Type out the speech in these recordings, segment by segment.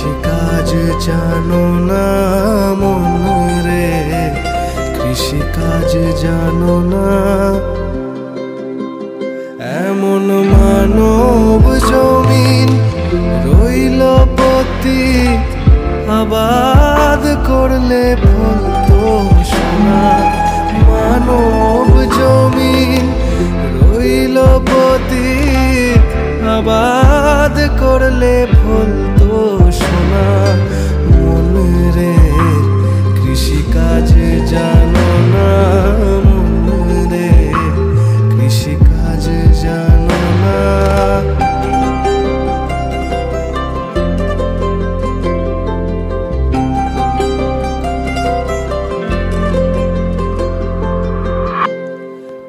কৃষিকাজ জানো না মন রে, কৃষিকাজ জানো না। এমন মানব জমিন রইল পতি, আবাদ করলে ফলতো সোনা। মানব জমিন রইল পতি, আবাদ করলে ফলতো সোনা। মন রে কৃষিকাজ জানো না, মন রে কৃষিকাজ জানো না।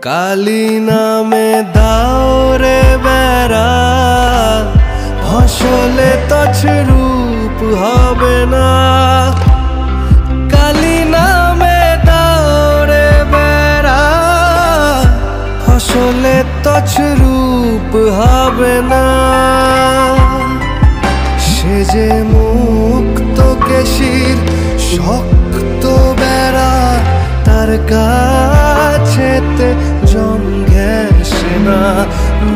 কালী নামে দাও রে বেড়া, ফসলে তছরূপ হবে না। কালী নামে দাও রে বেড়া, ফসলে তছরূপ হবে না। সে যে মুক্ত কেশির শক্ত বেড়া, তার কাছেতে জম ঘেঁষে না।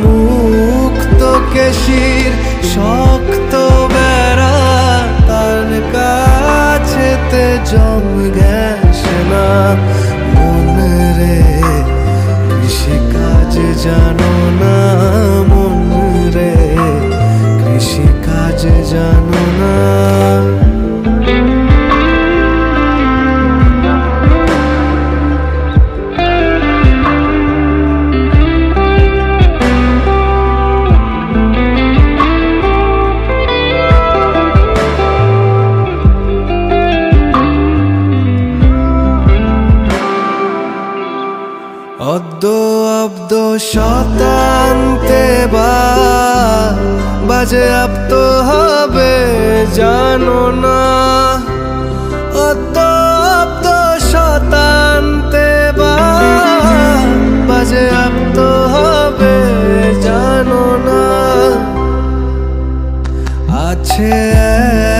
মুক্ত কেশির শক্ত বেড়া, তার কাছেতে জম ঘেঁষে না। মন রে কৃষিকাজ জানো না, মন রে কৃষিকাজ জানো না। অদ্য অব্দ শতান্তে বাজে আপ্ত হবে জানো না। অদ্য অব্দ শতান্তে বাজে আপ্ত হবে জানো না। আছে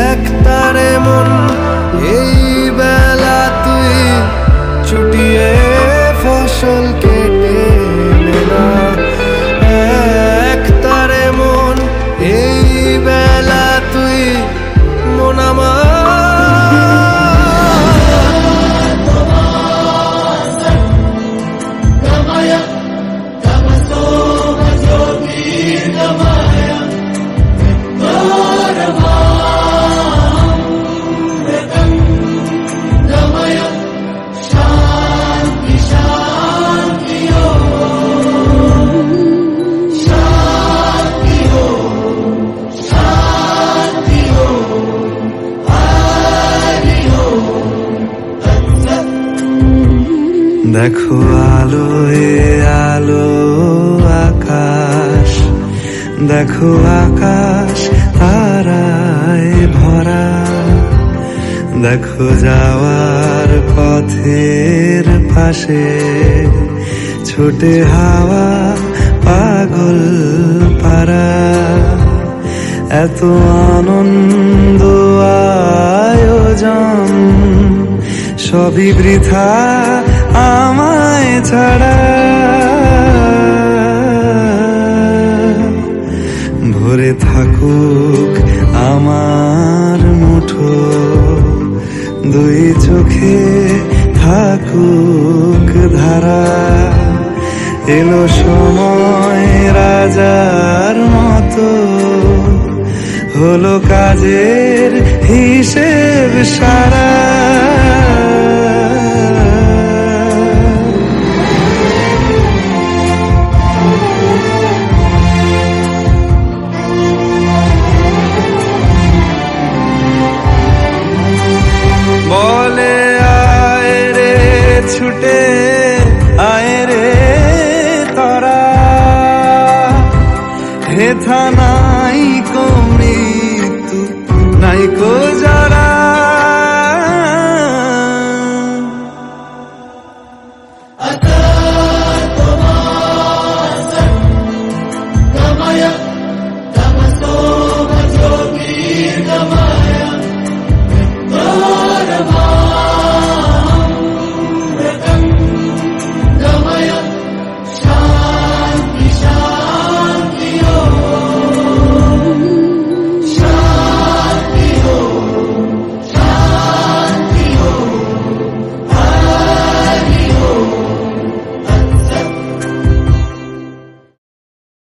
এক তারে মন এই বেলা তুই চুটিয়ে ফসল কেটে না। এক তারে মন এই বেলা তুই মন আমার। দেখো আলোয় আলো আকাশ, দেখো আকাশ তারায় ভরা। দেখো যাওয়ার পথের পাশে ছোটে হাওয়া পাগল পারা। এত আনন্দ আয়োজন সবই বৃথা আমায় ছাড়া। ভরে থাকুক আমার মুঠো, দুই চোখে থাকুক ধারা। এলো সময় রাজার মতো, হলো কাজের হিসেব সারা। বলে আয় রে ছুটে আয় রে তরা, হেথা নাই কো মৃত্যু নাই কো যা।